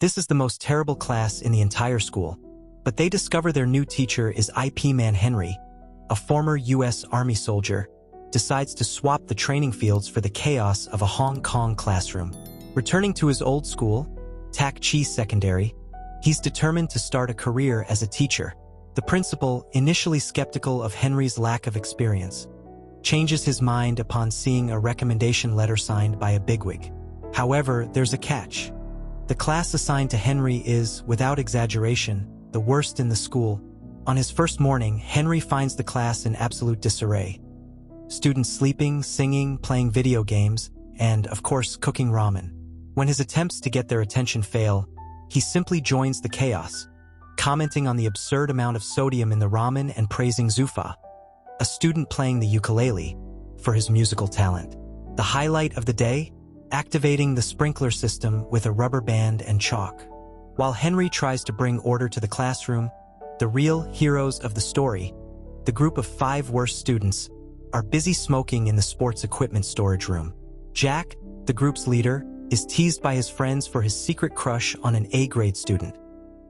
This is the most terrible class in the entire school, but they discover their new teacher is IP Man Henry, a former US Army soldier, decides to swap the training fields for the chaos of a Hong Kong classroom. Returning to his old school, Tak Chi Secondary, he's determined to start a career as a teacher. The principal, initially skeptical of Henry's lack of experience, changes his mind upon seeing a recommendation letter signed by a bigwig. However, there's a catch. The class assigned to Henry is, without exaggeration, the worst in the school. On his first morning, Henry finds the class in absolute disarray. Students sleeping, singing, playing video games, and, of course, cooking ramen. When his attempts to get their attention fail, he simply joins the chaos, commenting on the absurd amount of sodium in the ramen and praising Zufa, a student playing the ukulele, for his musical talent. The highlight of the day? Activating the sprinkler system with a rubber band and chalk. While Henry tries to bring order to the classroom, the real heroes of the story, the group of 5 worst students, are busy smoking in the sports equipment storage room. Jack, the group's leader, is teased by his friends for his secret crush on an A-grade student,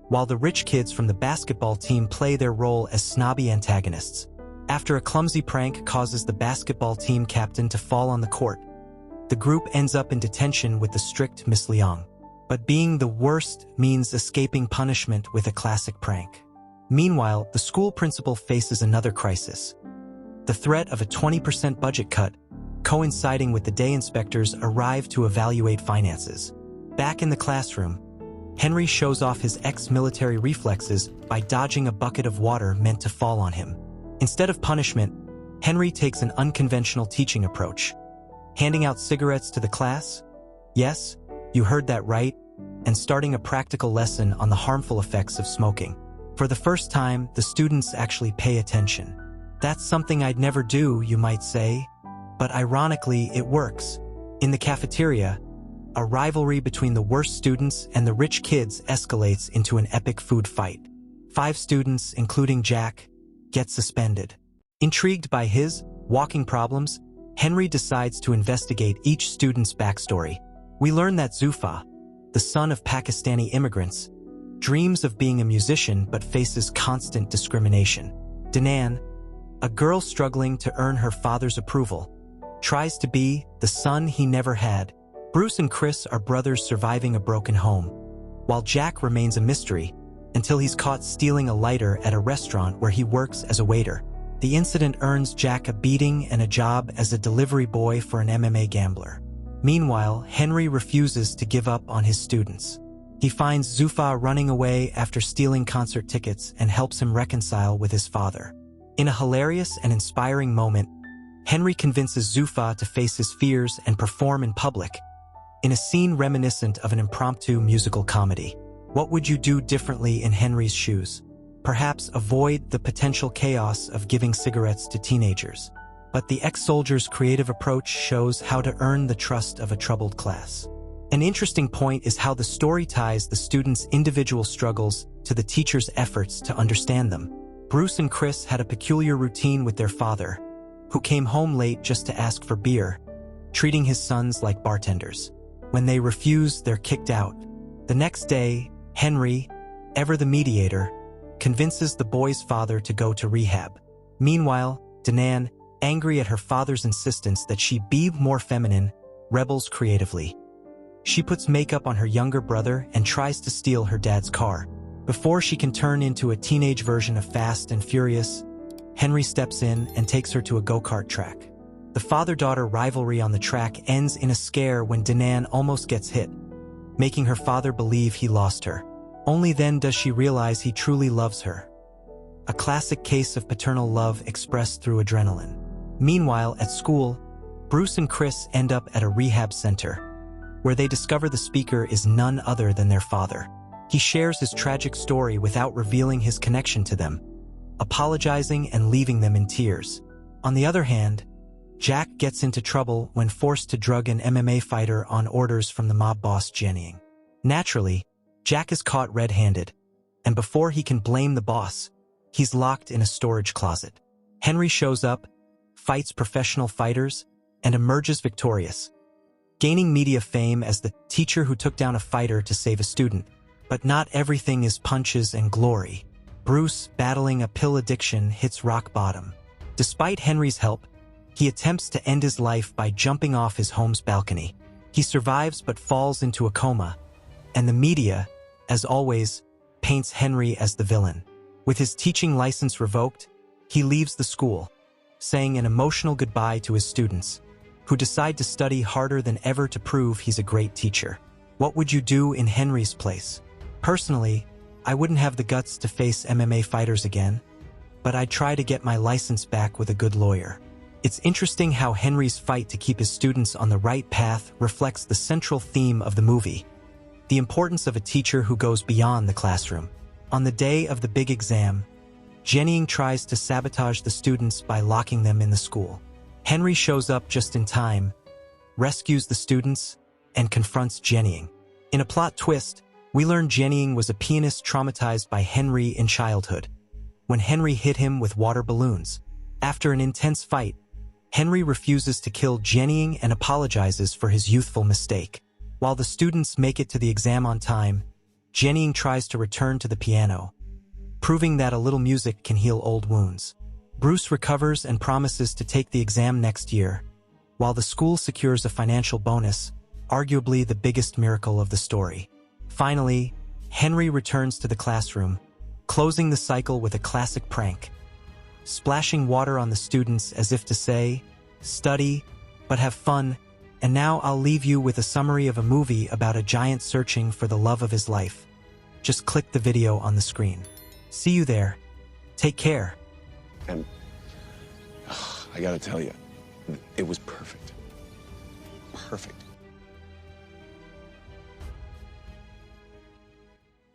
while the rich kids from the basketball team play their role as snobby antagonists. After a clumsy prank causes the basketball team captain to fall on the court, the group ends up in detention with the strict Miss Liang. But being the worst means escaping punishment with a classic prank. Meanwhile, the school principal faces another crisis. The threat of a 20% budget cut, coinciding with the day inspectors arrive to evaluate finances. Back in the classroom, Henry shows off his ex-military reflexes by dodging a bucket of water meant to fall on him. Instead of punishment, Henry takes an unconventional teaching approach. Handing out cigarettes to the class? Yes, you heard that right, and starting a practical lesson on the harmful effects of smoking. For the first time, the students actually pay attention. That's something I'd never do, you might say, but ironically, it works. In the cafeteria, a rivalry between the worst students and the rich kids escalates into an epic food fight. 5 students, including Jack, get suspended. Intrigued by his walking problems, Henry decides to investigate each student's backstory. We learn that Zufa, the son of Pakistani immigrants, dreams of being a musician but faces constant discrimination. Danan, a girl struggling to earn her father's approval, tries to be the son he never had. Bruce and Chris are brothers surviving a broken home, while Jack remains a mystery until he's caught stealing a lighter at a restaurant where he works as a waiter. The incident earns Jack a beating and a job as a delivery boy for an MMA gambler. Meanwhile, Henry refuses to give up on his students. He finds Zufa running away after stealing concert tickets and helps him reconcile with his father. In a hilarious and inspiring moment, Henry convinces Zufa to face his fears and perform in public, in a scene reminiscent of an impromptu musical comedy. What would you do differently in Henry's shoes? Perhaps avoid the potential chaos of giving cigarettes to teenagers. But the ex-soldier's creative approach shows how to earn the trust of a troubled class. An interesting point is how the story ties the students' individual struggles to the teacher's efforts to understand them. Bruce and Chris had a peculiar routine with their father, who came home late just to ask for beer, treating his sons like bartenders. When they refuse, they're kicked out. The next day, Henry, ever the mediator, convinces the boy's father to go to rehab. Meanwhile, Danan, angry at her father's insistence that she be more feminine, rebels creatively. She puts makeup on her younger brother and tries to steal her dad's car. Before she can turn into a teenage version of Fast and Furious, Henry steps in and takes her to a go-kart track. The father-daughter rivalry on the track ends in a scare when Danan almost gets hit, making her father believe he lost her. Only then does she realize he truly loves her. A classic case of paternal love expressed through adrenaline. Meanwhile, at school, Bruce and Chris end up at a rehab center, where they discover the speaker is none other than their father. He shares his tragic story without revealing his connection to them, apologizing and leaving them in tears. On the other hand, Jack gets into trouble when forced to drug an MMA fighter on orders from the mob boss Jennying. Naturally, Jack is caught red-handed, and before he can blame the boss, he's locked in a storage closet. Henry shows up, fights professional fighters, and emerges victorious, gaining media fame as the teacher who took down a fighter to save a student. But not everything is punches and glory. Bruce, battling a pill addiction, hits rock bottom. Despite Henry's help, he attempts to end his life by jumping off his home's balcony. He survives but falls into a coma, and the media, as always, paints Henry as the villain. With his teaching license revoked, he leaves the school, saying an emotional goodbye to his students, who decide to study harder than ever to prove he's a great teacher. What would you do in Henry's place? Personally, I wouldn't have the guts to face MMA fighters again, but I'd try to get my license back with a good lawyer. It's interesting how Henry's fight to keep his students on the right path reflects the central theme of the movie, the importance of a teacher who goes beyond the classroom. On the day of the big exam, Jennying tries to sabotage the students by locking them in the school. Henry shows up just in time, rescues the students, and confronts Jennying. In a plot twist, we learn Jennying was a pianist traumatized by Henry in childhood, when Henry hit him with water balloons. After an intense fight, Henry refuses to kill Jennying and apologizes for his youthful mistake. While the students make it to the exam on time, Jennying tries to return to the piano, proving that a little music can heal old wounds. Bruce recovers and promises to take the exam next year, while the school secures a financial bonus, arguably the biggest miracle of the story. Finally, Henry returns to the classroom, closing the cycle with a classic prank, splashing water on the students as if to say, "Study, but have fun." And now I'll leave you with a summary of a movie about a giant searching for the love of his life. Just click the video on the screen. See you there. Take care. And I gotta tell you, it was perfect. Perfect.